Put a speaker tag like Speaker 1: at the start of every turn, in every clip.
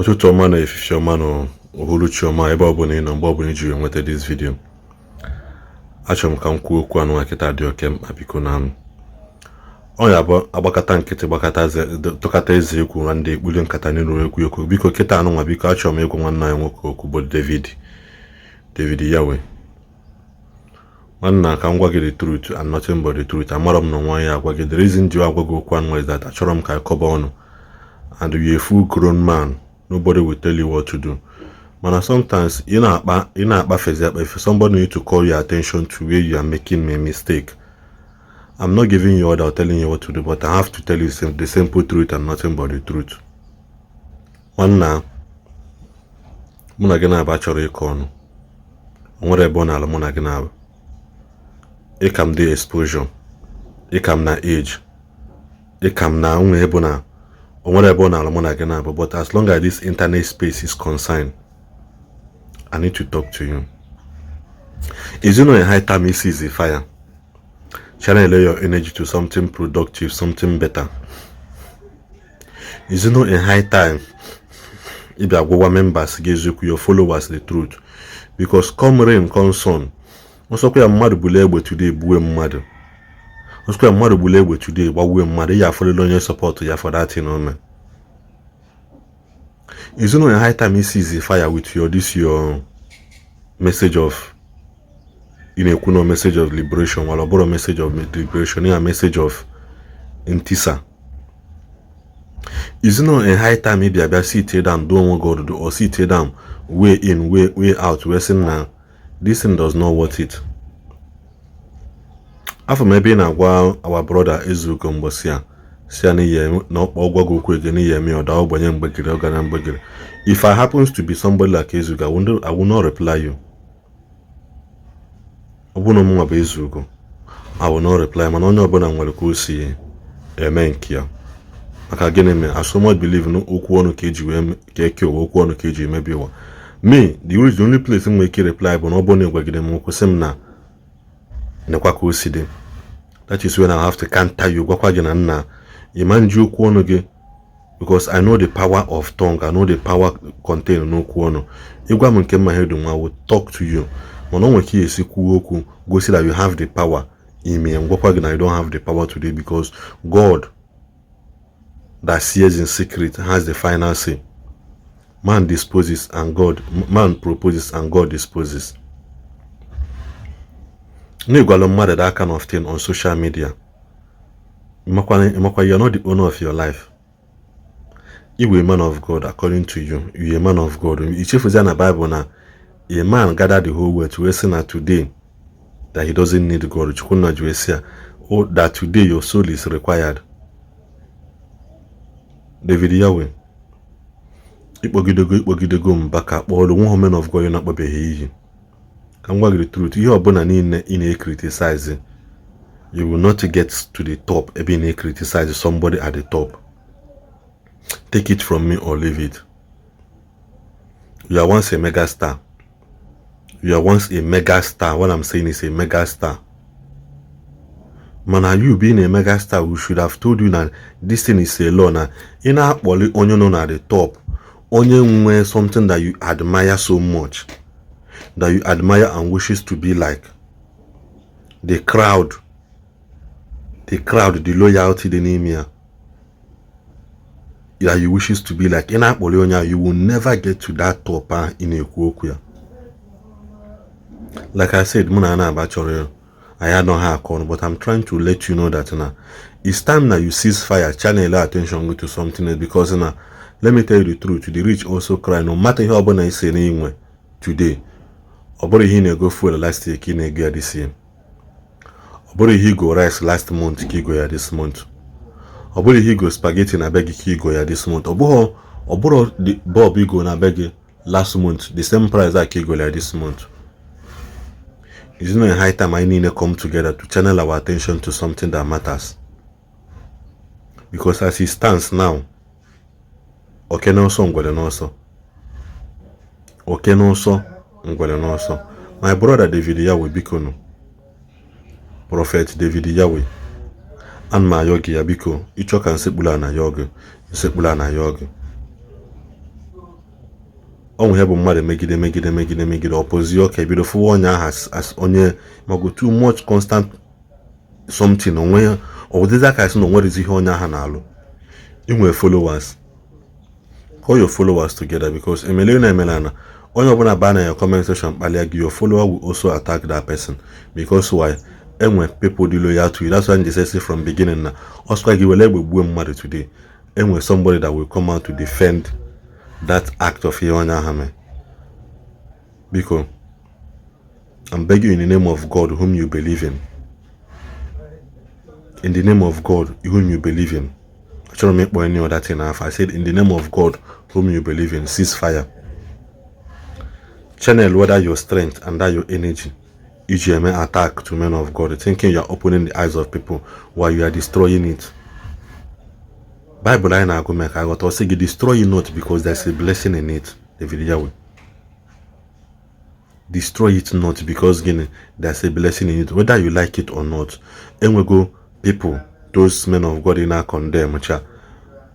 Speaker 1: Ụtụtụ ọma na efifie ọma na uhuruchi ọma ebe ọ bụla ị nọ mgbe ọ bụla iji enweta this video. Achọrọ m ka m kwuo okwu anụ akịta dị oke mkpa biko na ọ ya bụ agbakata nkịtị gbakata tụkata eze ekwu na ndị ekpuli nkata n'ịrụ ekwu okwu biko kịta anụ nwa biko achọrọ m ịgwa nwanne anyị nwoke okwu bụ David Yahweh. Nwanna ka m gwa gị the truth and nothing but the truth. Amara m na nwa ya agwa gị the reason ji agwa gị okwu anụ is that achọrọ m ka ịkọba ọnụ and you're a full grown man. Nobody will tell you what to do. Man, sometimes in a if somebody need to call your attention to where you are making a mistake. I'm not giving you order or telling you what to do, but I have to tell you the simple truth and nothing but the truth. One now, muna gina ba chọrọ ịkọ ọnụ. Onwere ebe ọ na-ala muna gina. Ịkam dị exposure. Ịkam na age. Ịkam na unwe ebe na. But as long as this internet space is concerned, I need to talk to you. Is it not a high time you see the fire? Channel your energy to something productive, something better. Is it not a high time if your members give your followers the truth? Because come rain, come sun. Also, we are mad bullet today, bue mad. Also, I'm mad bullet today, but we are mad. You are following your support to you for that, you know, man. Is it not a high time you see the fire with your message of message of liberation, while about a message of liberation, a message of intisa? Is it not a high time maybe I sit down, do what God do, or sit down, way in, way out, where now this thing does not worth it? After maybe na our brother Ezra Gombosia, if I happens to be somebody like Ezuga, I will not reply you. I will not reply. Man, only about I'm going to see. Amen. Kia. I so much believe no okuonu keji keke okuonu keji maybe wa. Me, the only place I'm going to reply, but nobody will get them. Kosemna. That is when I have to counter you. Because I know the power of tongue, I know the power contained no kuono. I will talk to you. Go see that you have the power in me, and I don't have the power today because God that sees in secret has the final say. Man disposes and man proposes and God disposes. You got that kind of thing on social media. You're not the owner of your life. You are a man of God according to you. You are a man of God. It's if in the Bible now, a man gathered the whole world to listen that today that he doesn't need God. Or that today your soul is required. David Yahweh. Ipogidego mbaka. All the one man of God you're not baby. Can work the truth. You are born in a criticizing. You will not get to the top being a criticize somebody at the top. Take it from me or leave it. You are once a mega star. You are once a mega star. What I'm saying is a mega star. Man, are you being a mega star? We should have told you that this thing is a law. Now, in our only known at the top, only something that you admire so much, that you admire and wishes to be like. The crowd, the loyalty, the name that you wishes to be like. In Apollonia, you will never get to that top in a kuokuya. Like I said, I had no hair corn, but I'm trying to let you know that now it's time that you cease fire, channel attention to something else, because now let me tell you the truth. The rich also cry. No matter how I say anyway today, about he go full last year, he go this year. About he go rice last month, he go this month. Oboro he go spaghetti na beg he go ya this month. Oboro the Bob he go na beg last month. The same price that he go ya this month. It's not a high time I need to come together to channel our attention to something that matters. Because as it stands now, my brother David Yahweh Bikono, Prophet David Yahweh. And my yogi yabiko, icho kan sepula na yogi, onwe ha bụ mmadụ megide opozi ọka ebido fụwa onye aha as onye mago too much constant something onwe ọdịza aka isi na onwerizi ihe onye aha na-alụ. Inwe followers, call your followers together, because emele na emelana onye ọbụla baa na your comment section kpalia gị, your follower will also attack that person, because why? Enwe people dị loyal to you. That's why I say from beginning na oswa gị wele egbe gbuo mmadụ today, enwe somebody that will come out to defend that act of ihe onye aha mee. Because I'm begging you in the name of God whom you believe in. In the name of God whom you believe in. I try to make any other thing. I said in the name of God whom you believe in, cease fire. Channel whether your strength and that your energy. EGM attack to men of God, thinking you are opening the eyes of people while you are destroying it. Bible I go make I got say destroy it not because there's a blessing in it. David Yahweh. Destroy it not because again there's a blessing in it, whether you like it or not. And we go people, those men of God in our condemn,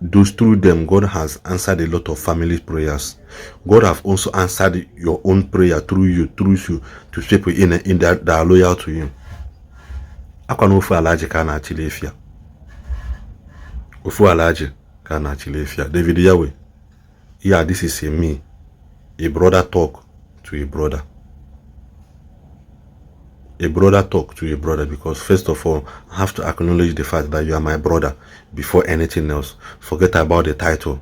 Speaker 1: those through them God has answered a lot of family prayers. God have also answered your own prayer through you to people in that are loyal to you. Akwa no fu alaji ka na achilefia. Ofu alaji ka na achilefia. David Yahweh. Yeah, this is a brother talk to a brother. A brother talk to a brother, because first of all, I have to acknowledge the fact that you are my brother before anything else. Forget about the title.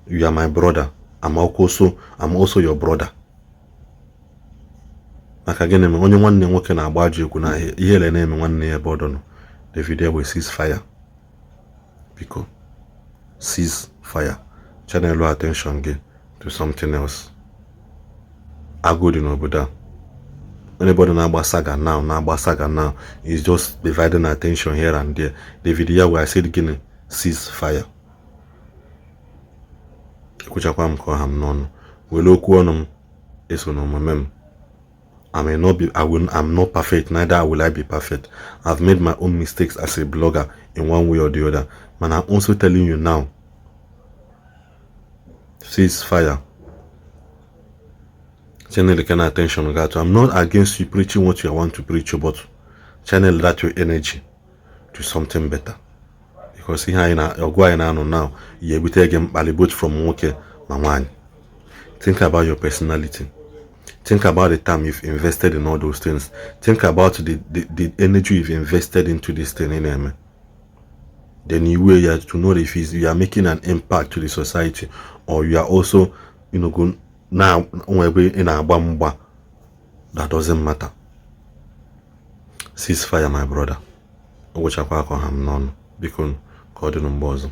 Speaker 1: You are my brother. I'm also your brother. Maka gịnị me onye nwanne nwoke na-agba ajọ egwu na ihe ele na-eme nwanne ya bodo no. The video will cease fire. Because cease fire. Channel attention again to something else. Agwu dị n'obodo. Anybody na saga now is just dividing attention here and there. The video where I said again, cease fire. Kuchakwa mko ham non. Welo kuonum esono mem. I'm not perfect, neither will I be perfect. I've made my own mistakes as a blogger in one way or the other. But I'm also telling you now, cease fire. Channel the kind of attention we got to. I'm not against you preaching what you want to preach, but channel that your energy to something better. Because here you're going on now, you're able to get both from okay, my. Think about your personality. Think about the time you've invested in all those things. Think about the energy you've invested into this thing in them. Then you will have to know if you are making an impact to the society, or you are also, going now in a bamba. That doesn't matter. Cease fire, my brother. Which I call him none. Because God didn't bother.